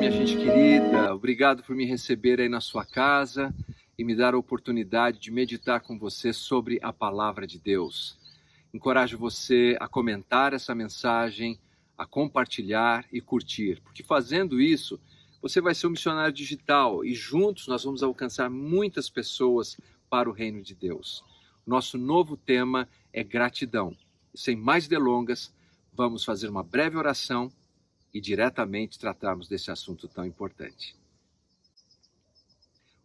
minha gente querida. Obrigado por me receber aí na sua casa e me dar a oportunidade de meditar com você sobre a palavra de Deus. Encorajo você a comentar essa mensagem, a compartilhar e curtir, porque fazendo isso, você vai ser um missionário digital e juntos nós vamos alcançar muitas pessoas para o reino de Deus. Nosso novo tema é gratidão. E sem mais delongas, vamos fazer uma breve oração e diretamente tratarmos desse assunto tão importante.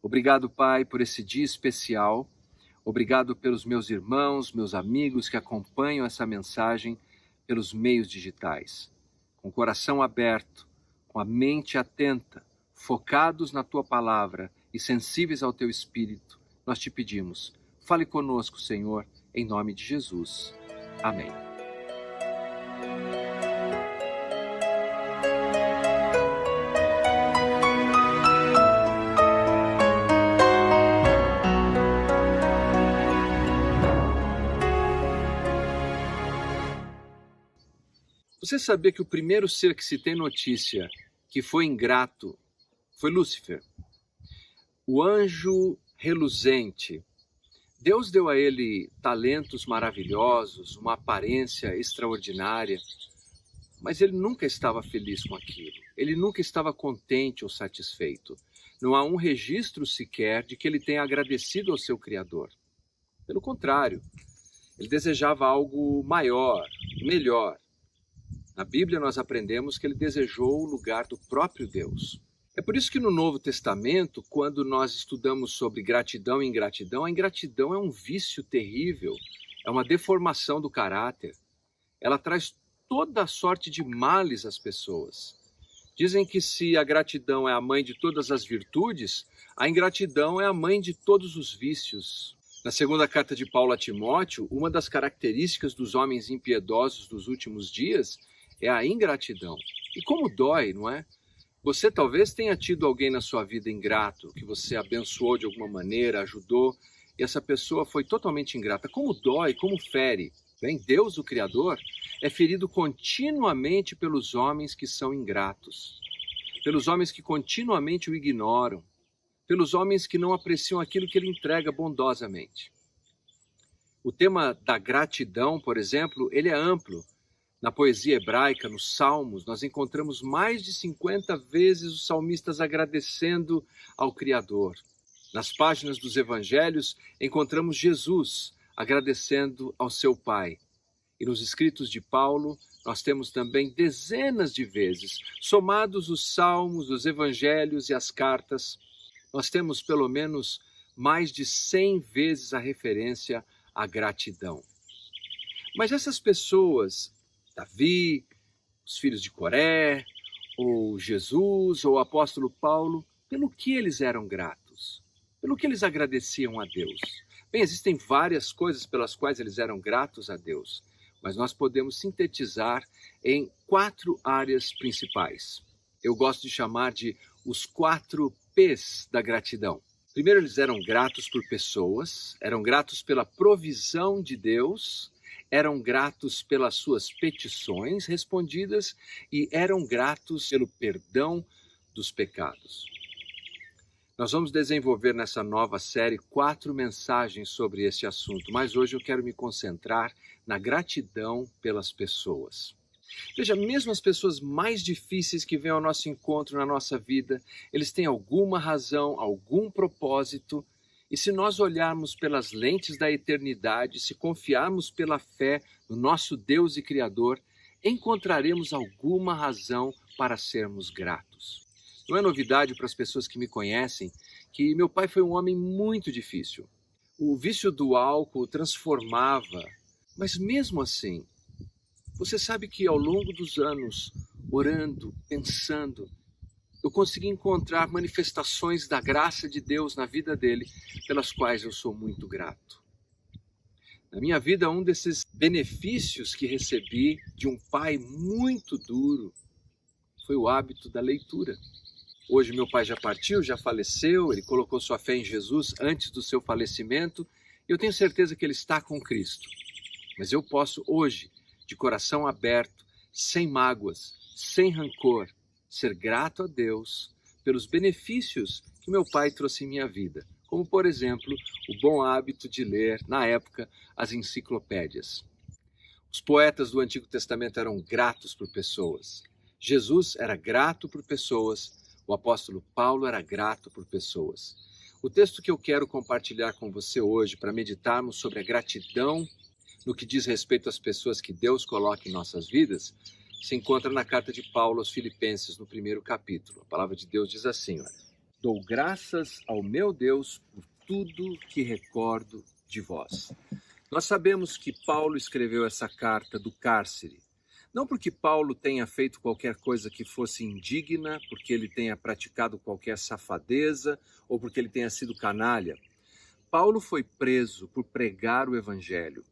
Obrigado, Pai, por esse dia especial. Obrigado pelos meus irmãos, meus amigos que acompanham essa mensagem pelos meios digitais. Com o coração aberto, com a mente atenta, focados na Tua palavra e sensíveis ao Teu Espírito, nós te pedimos, fale conosco, Senhor, em nome de Jesus. Amém. Você sabia que o primeiro ser que se tem notícia que foi ingrato foi Lúcifer? O anjo reluzente. Deus deu a ele talentos maravilhosos, uma aparência extraordinária, mas ele nunca estava feliz com aquilo. Ele nunca estava contente ou satisfeito. Não há um registro sequer de que ele tenha agradecido ao seu Criador. Pelo contrário, ele desejava algo maior, melhor. Na Bíblia nós aprendemos que ele desejou o lugar do próprio Deus. É por isso que no Novo Testamento, quando nós estudamos sobre gratidão e ingratidão, a ingratidão é um vício terrível, é uma deformação do caráter. Ela traz toda a sorte de males às pessoas. Dizem que se a gratidão é a mãe de todas as virtudes, a ingratidão é a mãe de todos os vícios. Na segunda carta de Paulo a Timóteo, uma das características dos homens impiedosos dos últimos dias é a ingratidão. E como dói, não é? Você talvez tenha tido alguém na sua vida ingrato, que você abençoou de alguma maneira, ajudou, e essa pessoa foi totalmente ingrata. Como dói, como fere. Bem, Deus, o Criador, é ferido continuamente pelos homens que são ingratos, pelos homens que continuamente o ignoram, pelos homens que não apreciam aquilo que ele entrega bondosamente. O tema da gratidão, por exemplo, ele é amplo. Na poesia hebraica, nos Salmos, nós encontramos mais de 50 vezes os salmistas agradecendo ao Criador. Nas páginas dos Evangelhos, encontramos Jesus agradecendo ao seu Pai. E nos escritos de Paulo, nós temos também dezenas de vezes, somados os Salmos, os Evangelhos e as cartas, nós temos pelo menos mais de 100 vezes a referência à gratidão. Mas essas pessoas, Davi, os filhos de Coré, ou Jesus, ou o apóstolo Paulo, pelo que eles eram gratos? Pelo que eles agradeciam a Deus? Bem, existem várias coisas pelas quais eles eram gratos a Deus, mas nós podemos sintetizar em 4 áreas principais. Eu gosto de chamar de os 4 P's da gratidão. Primeiro, eles eram gratos por pessoas, eram gratos pela provisão de Deus, eram gratos pelas suas petições respondidas e eram gratos pelo perdão dos pecados. Nós vamos desenvolver nessa nova série 4 mensagens sobre esse assunto, mas hoje eu quero me concentrar na gratidão pelas pessoas. Veja, mesmo as pessoas mais difíceis que vêm ao nosso encontro na nossa vida, eles têm alguma razão, algum propósito. E se nós olharmos pelas lentes da eternidade, se confiarmos pela fé no nosso Deus e Criador, encontraremos alguma razão para sermos gratos. Não é novidade para as pessoas que me conhecem que meu pai foi um homem muito difícil. O vício do álcool o transformava, mas mesmo assim, você sabe que ao longo dos anos, orando, pensando, eu consegui encontrar manifestações da graça de Deus na vida dele, pelas quais eu sou muito grato. Na minha vida, um desses benefícios que recebi de um pai muito duro foi o hábito da leitura. Hoje meu pai já partiu, já faleceu, ele colocou sua fé em Jesus antes do seu falecimento, e eu tenho certeza que ele está com Cristo. Mas eu posso hoje, de coração aberto, sem mágoas, sem rancor, ser grato a Deus pelos benefícios que meu pai trouxe em minha vida, como, por exemplo, o bom hábito de ler, na época, as enciclopédias. Os poetas do Antigo Testamento eram gratos por pessoas. Jesus era grato por pessoas. O apóstolo Paulo era grato por pessoas. O texto que eu quero compartilhar com você hoje, para meditarmos sobre a gratidão no que diz respeito às pessoas que Deus coloca em nossas vidas, se encontra na carta de Paulo aos Filipenses, no 1º capítulo. A palavra de Deus diz assim: olha, dou graças ao meu Deus por tudo que recordo de vós. Nós sabemos que Paulo escreveu essa carta do cárcere, não porque Paulo tenha feito qualquer coisa que fosse indigna, porque ele tenha praticado qualquer safadeza ou porque ele tenha sido canalha. Paulo foi preso por pregar o evangelho.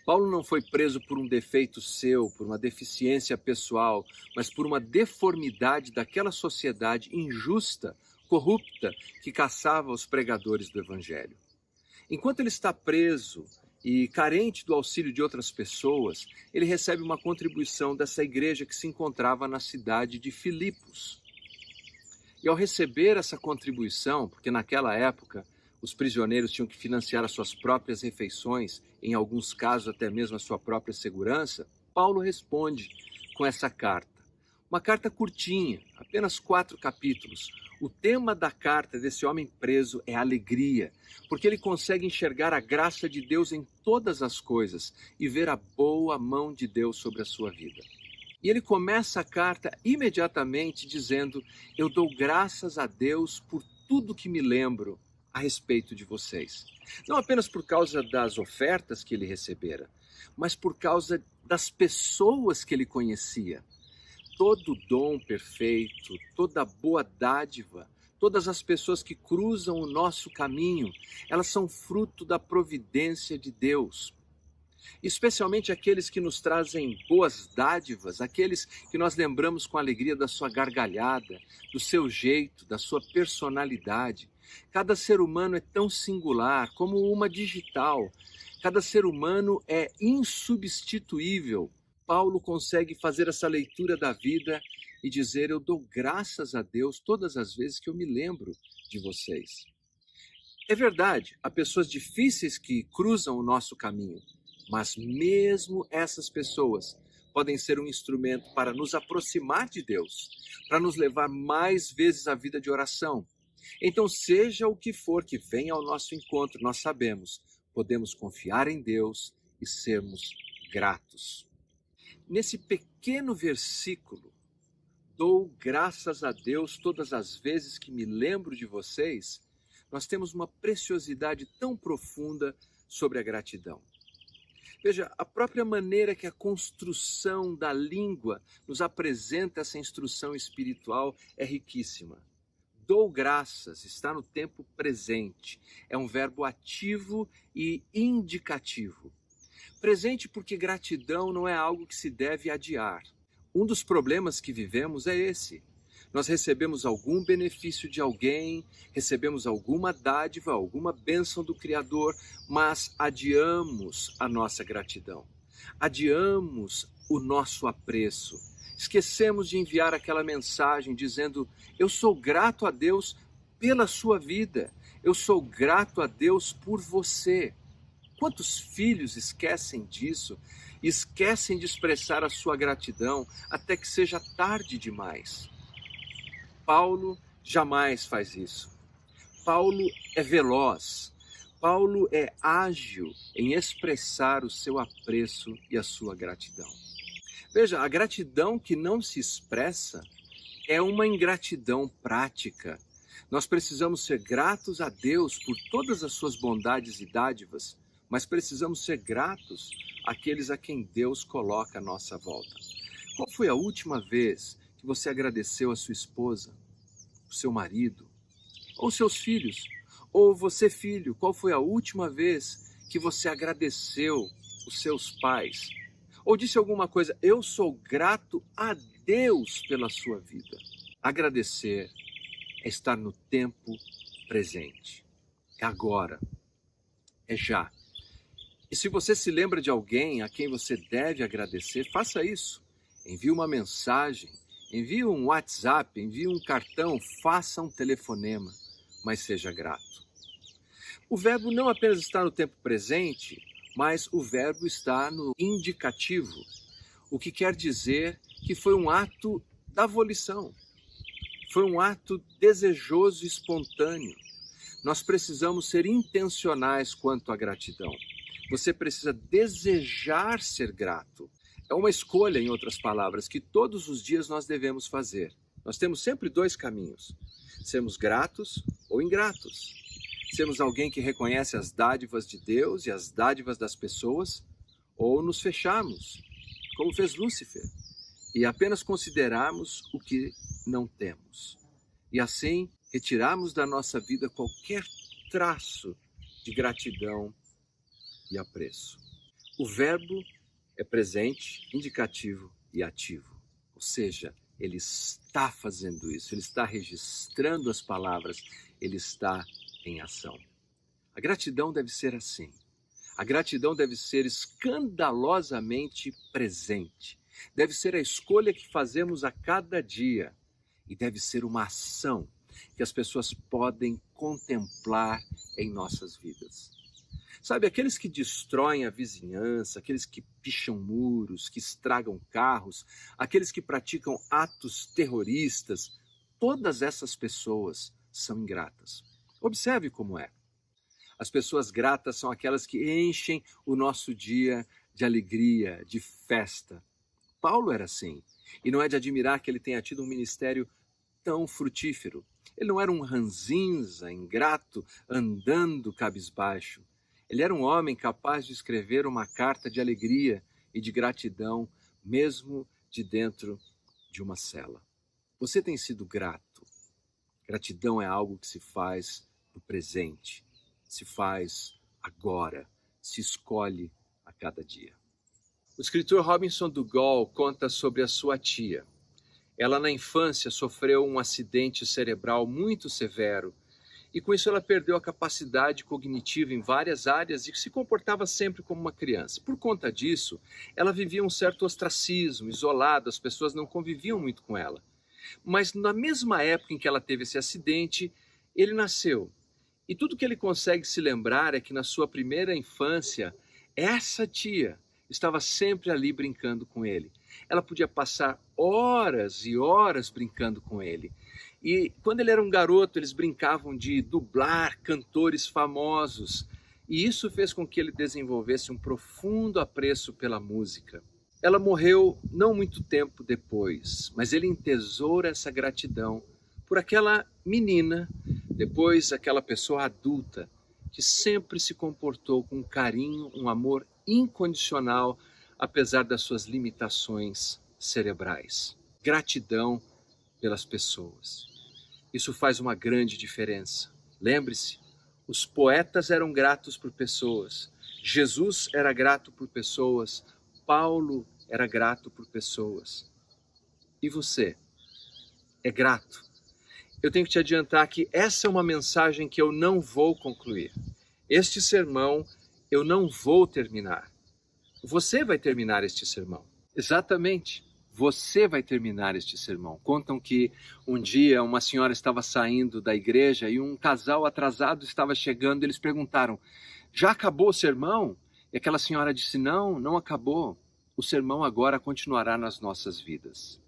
Paulo não foi preso por um defeito seu, por uma deficiência pessoal, mas por uma deformidade daquela sociedade injusta, corrupta, que caçava os pregadores do evangelho. Enquanto ele está preso e carente do auxílio de outras pessoas, ele recebe uma contribuição dessa igreja que se encontrava na cidade de Filipos. E ao receber essa contribuição, porque naquela época os prisioneiros tinham que financiar as suas próprias refeições, em alguns casos até mesmo a sua própria segurança, Paulo responde com essa carta. Uma carta curtinha, apenas 4 capítulos. O tema da carta desse homem preso é alegria, porque ele consegue enxergar a graça de Deus em todas as coisas e ver a boa mão de Deus sobre a sua vida. E ele começa a carta imediatamente dizendo: eu dou graças a Deus por tudo que me lembro a respeito de vocês. Não apenas por causa das ofertas que ele recebera, mas por causa das pessoas que ele conhecia. Todo dom perfeito, toda boa dádiva, todas as pessoas que cruzam o nosso caminho, elas são fruto da providência de Deus. Especialmente aqueles que nos trazem boas dádivas, aqueles que nós lembramos com alegria da sua gargalhada, do seu jeito, da sua personalidade. Cada ser humano é tão singular como uma digital. Cada ser humano é insubstituível. Paulo consegue fazer essa leitura da vida e dizer: eu dou graças a Deus todas as vezes que eu me lembro de vocês. É verdade, há pessoas difíceis que cruzam o nosso caminho, mas mesmo essas pessoas podem ser um instrumento para nos aproximar de Deus, para nos levar mais vezes à vida de oração. Então, seja o que for que venha ao nosso encontro, nós sabemos, podemos confiar em Deus e sermos gratos. Nesse pequeno versículo, dou graças a Deus todas as vezes que me lembro de vocês, nós temos uma preciosidade tão profunda sobre a gratidão. Veja, a própria maneira que a construção da língua nos apresenta essa instrução espiritual é riquíssima. Dou graças está no tempo presente, é um verbo ativo e indicativo. Presente porque gratidão não é algo que se deve adiar. Um dos problemas que vivemos é esse. Nós recebemos algum benefício de alguém, recebemos alguma dádiva, alguma bênção do Criador, mas adiamos a nossa gratidão. Adiamos o nosso apreço. Esquecemos de enviar aquela mensagem dizendo: eu sou grato a Deus pela sua vida, eu sou grato a Deus por você. Quantos filhos esquecem disso? Esquecem de expressar a sua gratidão até que seja tarde demais. Paulo jamais faz isso. Paulo é veloz. Paulo é ágil em expressar o seu apreço e a sua gratidão. Veja, a gratidão que não se expressa é uma ingratidão prática. Nós precisamos ser gratos a Deus por todas as suas bondades e dádivas, mas precisamos ser gratos àqueles a quem Deus coloca à nossa volta. Qual foi a última vez que você agradeceu a sua esposa, o seu marido, ou seus filhos? Ou você, filho, qual foi a última vez que você agradeceu os seus pais? Ou disse alguma coisa: eu sou grato a Deus pela sua vida. Agradecer é estar no tempo presente. É agora. É já. E se você se lembra de alguém a quem você deve agradecer, faça isso. Envie uma mensagem, envie um WhatsApp, envie um cartão, faça um telefonema, mas seja grato. O verbo não apenas está no tempo presente, mas o verbo está no indicativo, o que quer dizer que foi um ato da volição, foi um ato desejoso e espontâneo. Nós precisamos ser intencionais quanto à gratidão. Você precisa desejar ser grato. É uma escolha, em outras palavras, que todos os dias nós devemos fazer. Nós temos sempre dois caminhos: sermos gratos ou ingratos. Sermos alguém que reconhece as dádivas de Deus e as dádivas das pessoas, ou nos fecharmos, como fez Lúcifer, e apenas considerarmos o que não temos. E assim, retirarmos da nossa vida qualquer traço de gratidão e apreço. O verbo é presente, indicativo e ativo. Ou seja, ele está fazendo isso, ele está registrando as palavras, ele está em ação. A gratidão deve ser assim. A gratidão deve ser escandalosamente presente. Deve ser a escolha que fazemos a cada dia. E deve ser uma ação que as pessoas podem contemplar em nossas vidas. Sabe, aqueles que destroem a vizinhança, aqueles que picham muros, que estragam carros, aqueles que praticam atos terroristas, todas essas pessoas são ingratas. Observe como é. As pessoas gratas são aquelas que enchem o nosso dia de alegria, de festa. Paulo era assim, e não é de admirar que ele tenha tido um ministério tão frutífero. Ele não era um ranzinza, ingrato, andando cabisbaixo. Ele era um homem capaz de escrever uma carta de alegria e de gratidão, mesmo de dentro de uma cela. Você tem sido grato. Gratidão é algo que se faz no presente, se faz agora, se escolhe a cada dia. O escritor Robinson Dugall conta sobre a sua tia. Ela, na infância, sofreu um acidente cerebral muito severo e, com isso, ela perdeu a capacidade cognitiva em várias áreas e se comportava sempre como uma criança. Por conta disso, ela vivia um certo ostracismo, isolada, as pessoas não conviviam muito com ela. Mas, na mesma época em que ela teve esse acidente, ele nasceu. E tudo que ele consegue se lembrar é que, na sua primeira infância, essa tia estava sempre ali brincando com ele. Ela podia passar horas e horas brincando com ele. E quando ele era um garoto, eles brincavam de dublar cantores famosos. E isso fez com que ele desenvolvesse um profundo apreço pela música. Ela morreu não muito tempo depois, mas ele entesoura essa gratidão por aquela menina, depois aquela pessoa adulta, que sempre se comportou com carinho, um amor incondicional, apesar das suas limitações cerebrais. Gratidão pelas pessoas. Isso faz uma grande diferença. Lembre-se, os poetas eram gratos por pessoas, Jesus era grato por pessoas, Paulo era grato por pessoas. E você? É grato? Eu tenho que te adiantar que essa é uma mensagem que eu não vou concluir. Este sermão eu não vou terminar. Você vai terminar este sermão. Exatamente. Você vai terminar este sermão. Contam que um dia uma senhora estava saindo da igreja e um casal atrasado estava chegando. Eles perguntaram: já acabou o sermão? E aquela senhora disse: não, não acabou. O sermão agora continuará nas nossas vidas.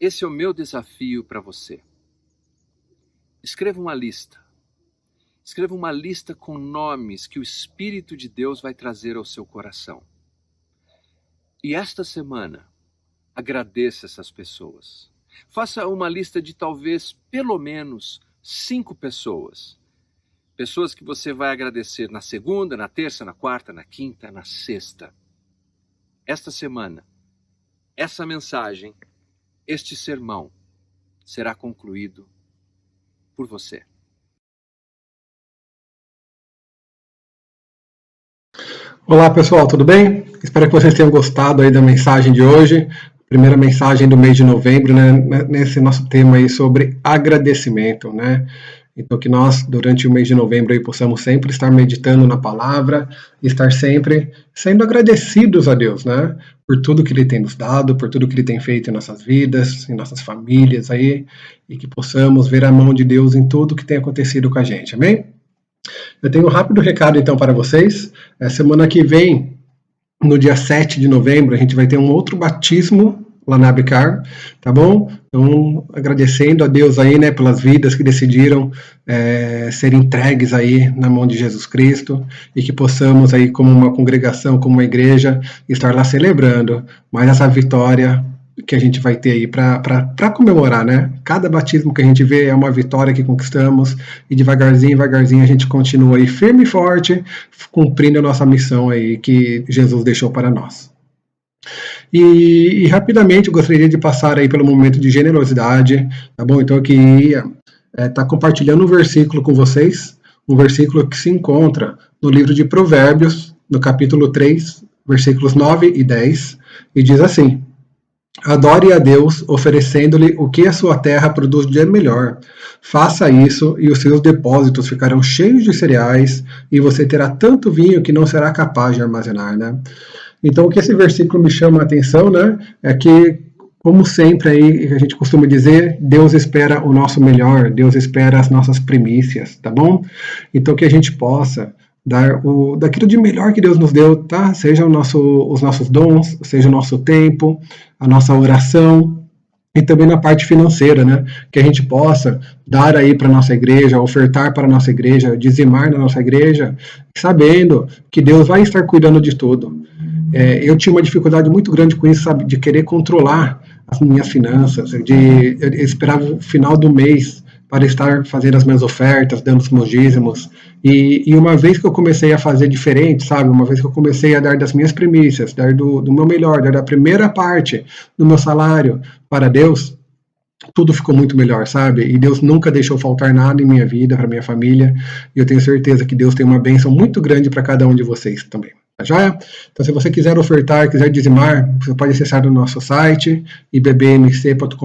Esse é o meu desafio para você. Escreva uma lista. Escreva uma lista com nomes que o Espírito de Deus vai trazer ao seu coração. E esta semana, agradeça essas pessoas. Faça uma lista de talvez pelo menos 5 pessoas. Pessoas que você vai agradecer na segunda, na terça, na quarta, na quinta, na sexta. Esta semana, essa mensagem, este sermão será concluído por você. Olá pessoal, tudo bem? Espero que vocês tenham gostado aí da mensagem de hoje, primeira mensagem do mês de novembro, né, nesse nosso tema aí sobre agradecimento, né? Então que nós, durante o mês de novembro, aí, possamos sempre estar meditando na palavra, estar sempre sendo agradecidos a Deus, né? Por tudo que Ele tem nos dado, por tudo que Ele tem feito em nossas vidas, em nossas famílias aí, e que possamos ver a mão de Deus em tudo que tem acontecido com a gente, amém? Eu tenho um rápido recado então para vocês. Semana que vem, no dia 7 de novembro, a gente vai ter um outro batismo lá na Abicar, tá bom? Então, agradecendo a Deus aí, né, pelas vidas que decidiram ser entregues aí na mão de Jesus Cristo, e que possamos aí, como uma congregação, como uma igreja, estar lá celebrando mais essa vitória que a gente vai ter aí para comemorar, né? Cada batismo que a gente vê é uma vitória que conquistamos, e devagarzinho a gente continua aí firme e forte, cumprindo a nossa missão aí que Jesus deixou para nós. E rapidamente eu gostaria de passar aí pelo momento de generosidade, tá bom? Então eu queria estar compartilhando um versículo com vocês, um versículo que se encontra no livro de Provérbios, no capítulo 3, versículos 9 e 10, e diz assim: adore a Deus, oferecendo-lhe o que a sua terra produz de melhor. Faça isso e os seus depósitos ficarão cheios de cereais, e você terá tanto vinho que não será capaz de armazenar, né? Então, o que esse versículo me chama a atenção, né, é que, como sempre aí a gente costuma dizer, Deus espera o nosso melhor, Deus espera as nossas primícias, tá bom? Então, que a gente possa dar daquilo de melhor que Deus nos deu, tá? Seja os nossos dons, seja o nosso tempo, a nossa oração, e também na parte financeira, né? Que a gente possa dar aí para a nossa igreja, ofertar para a nossa igreja, dizimar na nossa igreja, sabendo que Deus vai estar cuidando de tudo. Eu tinha uma dificuldade muito grande com isso, sabe? De querer controlar as minhas finanças, de esperar o final do mês para estar fazendo as minhas ofertas, dando os meus dízimos. E uma vez que eu comecei a fazer diferente, sabe? Uma vez que eu comecei a dar das minhas primícias, dar do meu melhor, dar da primeira parte do meu salário para Deus, tudo ficou muito melhor, sabe? E Deus nunca deixou faltar nada em minha vida, para minha família. E eu tenho certeza que Deus tem uma bênção muito grande para cada um de vocês também. Tá joia? Então, se você quiser ofertar, quiser dizimar, você pode acessar o nosso site, ibbmc.com.br.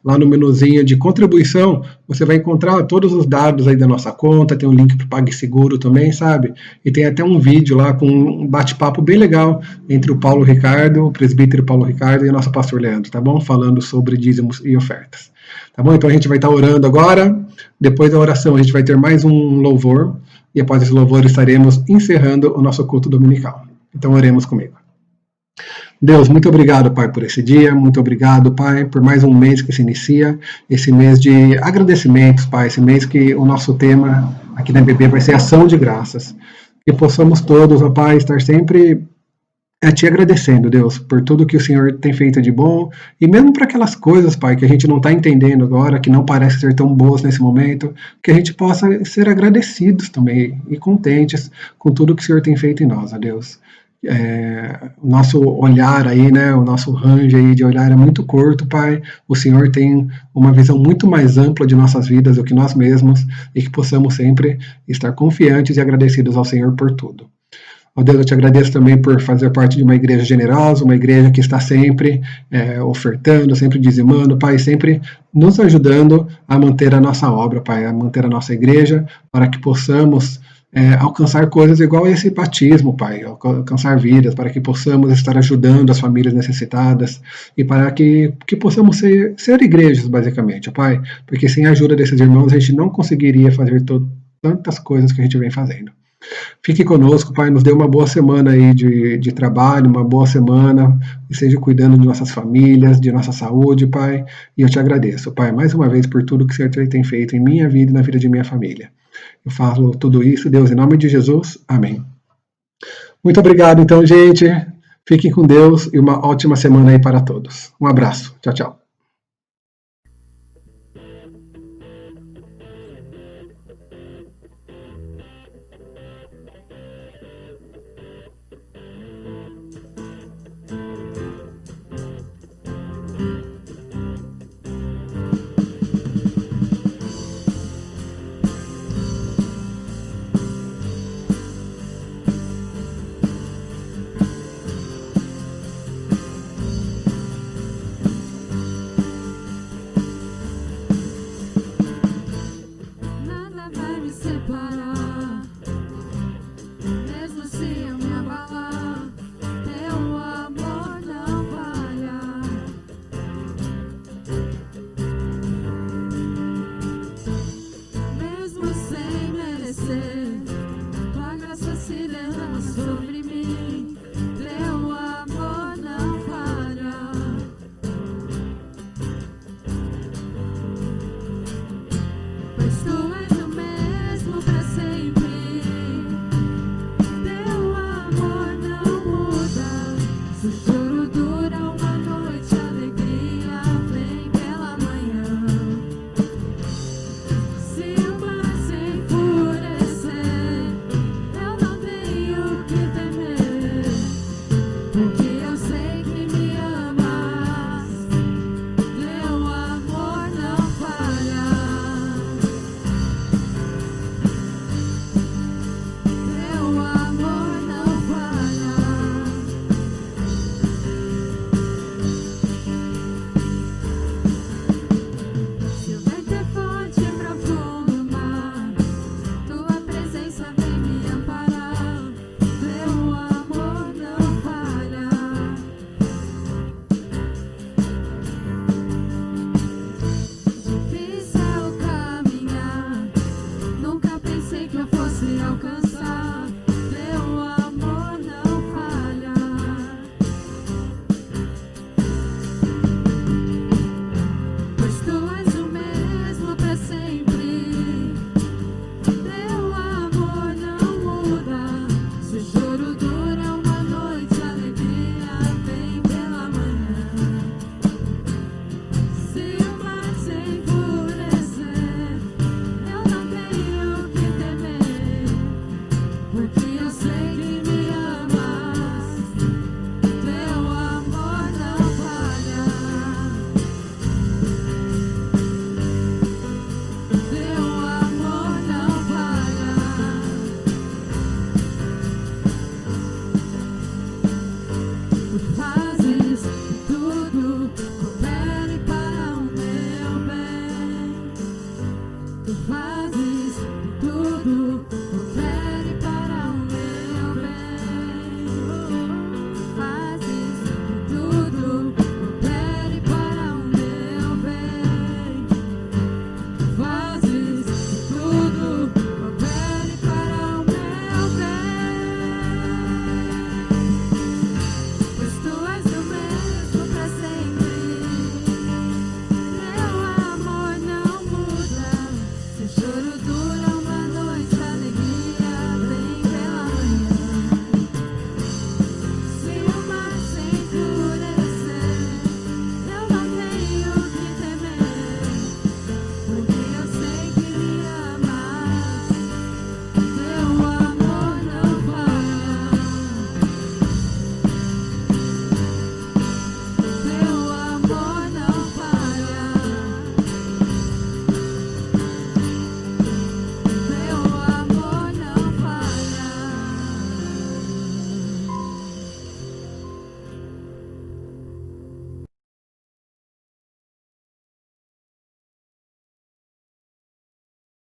Lá no menuzinho de contribuição, você vai encontrar todos os dados aí da nossa conta, tem um link para o PagSeguro também, sabe? E tem até um vídeo lá com um bate-papo bem legal entre o Paulo Ricardo, o presbítero Paulo Ricardo, e o nosso pastor Leandro, tá bom? Falando sobre dízimos e ofertas. Tá bom? Então a gente vai estar orando agora. Depois da oração a gente vai ter mais um louvor. E após esse louvor estaremos encerrando o nosso culto dominical. Então oremos comigo. Deus, muito obrigado, Pai, por esse dia. Muito obrigado, Pai, por mais um mês que se inicia. Esse mês de agradecimentos, Pai. Esse mês que o nosso tema aqui na IBB vai ser ação de graças. Que possamos todos, ó Pai, estar sempre te agradecendo, Deus, por tudo que o Senhor tem feito de bom, e mesmo para aquelas coisas, Pai, que a gente não está entendendo agora, que não parecem ser tão boas nesse momento, que a gente possa ser agradecidos também e contentes com tudo que o Senhor tem feito em nós, ó Deus. O nosso olhar aí, né, o nosso range aí de olhar é muito curto, Pai. O Senhor tem uma visão muito mais ampla de nossas vidas do que nós mesmos, e que possamos sempre estar confiantes e agradecidos ao Senhor por tudo. Ó Deus, eu te agradeço também por fazer parte de uma igreja generosa, uma igreja que está sempre ofertando, sempre dizimando, Pai, sempre nos ajudando a manter a nossa obra, Pai, a manter a nossa igreja, para que possamos alcançar coisas igual a esse batismo, Pai, alcançar vidas, para que possamos estar ajudando as famílias necessitadas, e para que possamos ser igrejas, basicamente, Pai, porque sem a ajuda desses irmãos a gente não conseguiria fazer tantas coisas que a gente vem fazendo. Fique conosco, Pai, nos dê uma boa semana aí de trabalho, uma boa semana, e seja cuidando de nossas famílias, de nossa saúde, Pai, e eu te agradeço, Pai, mais uma vez por tudo que o Senhor tem feito em minha vida e na vida de minha família. Eu falo tudo isso, Deus, em nome de Jesus, amém. Muito obrigado, então, gente, fiquem com Deus e uma ótima semana aí para todos. Um abraço, tchau, tchau.